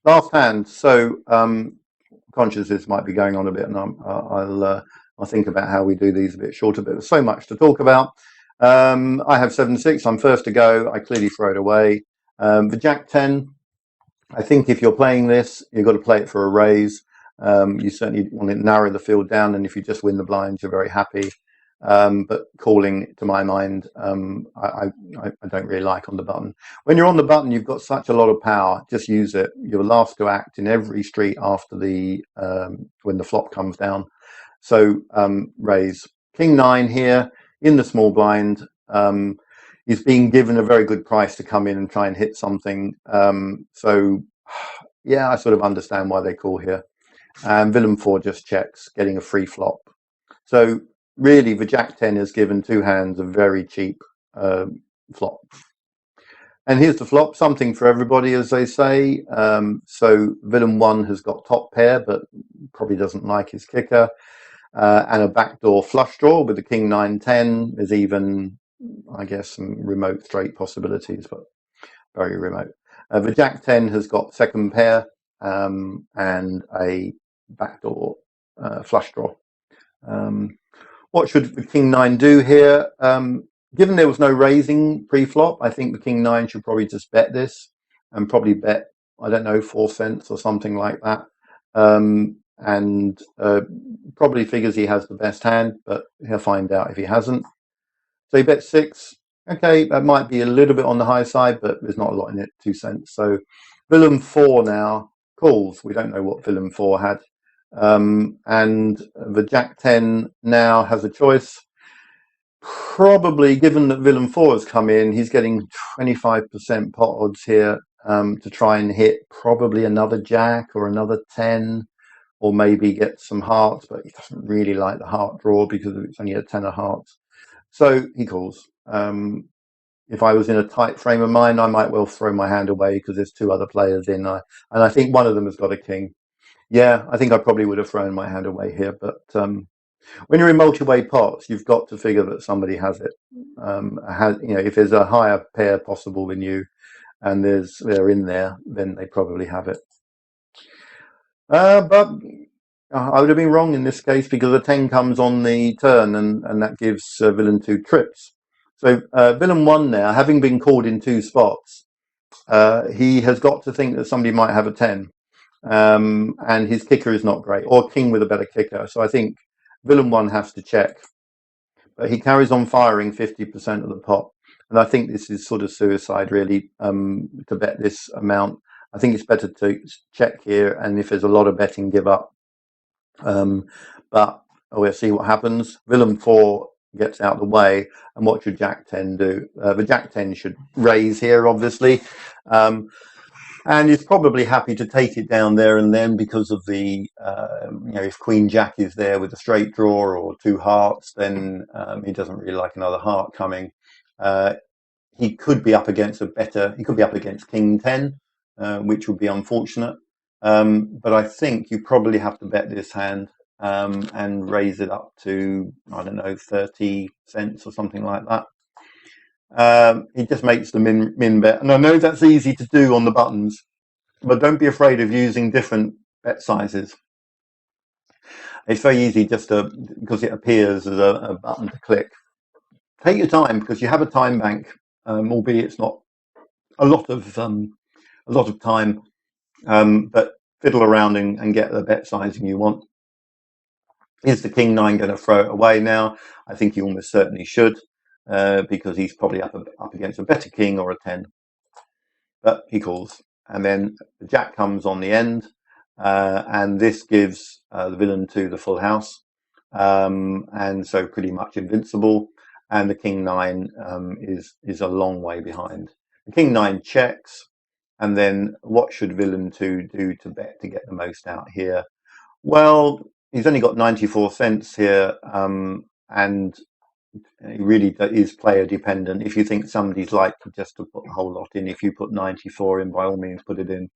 Last hand. So conscious this might be going on a bit, and I'll think about how we do these a bit shorter. But there's so much to talk about. I have 7-6. I'm first to go. I clearly throw it away. The Jack 10. I think if you're playing this, you've got to play it for a raise. You certainly want to narrow the field down, and if you just win the blinds, you're very happy. But calling, to my mind, I don't really like on the button. When you're on the button, you've got such a lot of power. Just use it. You're last to act in every street after the when the flop comes down. So raise. King 9 here in the small blind. He's being given a very good price to come in and try and hit something. So yeah, I sort of understand why they call here. And villain 4 just checks, getting a free flop. So really, the Jack 10 has given two hands a very cheap flop. And here's the flop, something for everybody, as they say. So villain 1 has got top pair, but probably doesn't like his kicker. And a backdoor flush draw with the King 9-10. There's even, I guess, some remote straight possibilities, but very remote. The Jack 10 has got second pair and a backdoor flush draw. What should the King 9 do here? Given there was no raising pre-flop, I think the King 9 should probably just bet this and probably bet, I don't know, 4 cents or something like that. And probably figures he has the best hand, but he'll find out if he hasn't. So he bets 6. Okay, that might be a little bit on the high side, but there's not a lot in it, 2 cents. So villain 4 now calls. We don't know what villain 4 had. And the Jack 10 now has a choice. Probably, given that villain 4 has come in, he's getting 25% pot odds here to try and hit probably another Jack or another 10, or maybe get some hearts, but he doesn't really like the heart draw because it's only a 10 of hearts. So he calls. If I was in a tight frame of mind, I might well throw my hand away because there's 2 other players in, and I think one of them has got a king. Yeah, I think I probably would have thrown my hand away here, but when you're in multi-way pots, you've got to figure that somebody has it. If there's a higher pair possible than you, and they're in there, then they probably have it. But I would have been wrong in this case because a 10 comes on the turn, and that gives villain 2 trips. So villain 1 now, having been called in 2 spots, he has got to think that somebody might have a 10. And his kicker is not great, or king with a better kicker. So I think villain 1 has to check. But he carries on firing 50% of the pot. And I think this is sort of suicide, really, to bet this amount. I think it's better to check here, and if there's a lot of betting, give up. But we'll see what happens. Villain 4 gets out of the way, and what should Jack 10 do? The Jack 10 should raise here, obviously. And he's probably happy to take it down there and then because of the, if Queen Jack is there with a straight draw or 2 hearts, then he doesn't really like another heart coming. He could be up against he could be up against King 10, which would be unfortunate. But I think you probably have to bet this hand and raise it up to, I don't know, 30 cents or something like that. He just makes the min bet, and I know that's easy to do on the buttons, but don't be afraid of using different bet sizes. It's very easy just because it appears as a button to click. Take your time because you have a time bank, albeit it's not a lot of time, but fiddle around and get the bet sizing you want. Is the King 9 going to throw it away now? I think he almost certainly should. Because he's probably up against a better king or a 10. But he calls. And then the Jack comes on the end. And this gives the villain 2 the full house. And so pretty much invincible. And the King 9 is a long way behind. The King 9 checks. And then what should villain 2 do to bet to get the most out here? Well, he's only got 94 cents here. And it really is player dependent. If you think somebody's likely just to put a whole lot in, if you put 94 in, by all means put it in.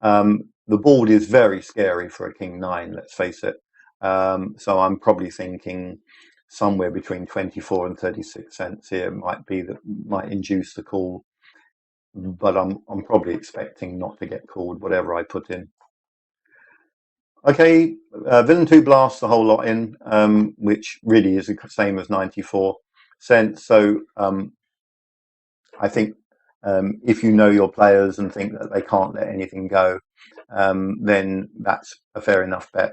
The board is very scary for a King 9, let's face it. So I'm probably thinking somewhere between 24 and 36 cents here might induce the call. but I'm probably expecting not to get called whatever I put in. Okay, Villain 2 blasts the whole lot in, which really is the same as 94 cents. So I think if you know your players and think that they can't let anything go, then that's a fair enough bet.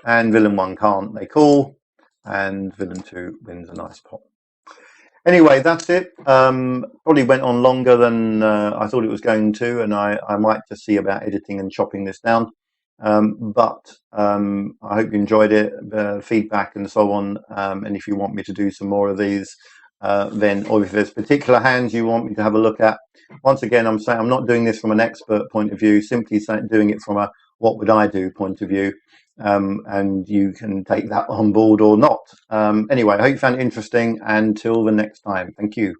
And Villain 1 can't, they call, and Villain 2 wins a nice pot. Anyway, that's it. Probably went on longer than I thought it was going to, and I might just see about editing and chopping this down. But I hope you enjoyed it, feedback and so on. And if you want me to do some more of these, then, or if there's particular hands you want me to have a look at, once again, I'm saying I'm not doing this from an expert point of view, simply doing it from a what would I do point of view. And you can take that on board or not. Anyway, I hope you found it interesting. Until the next time, thank you.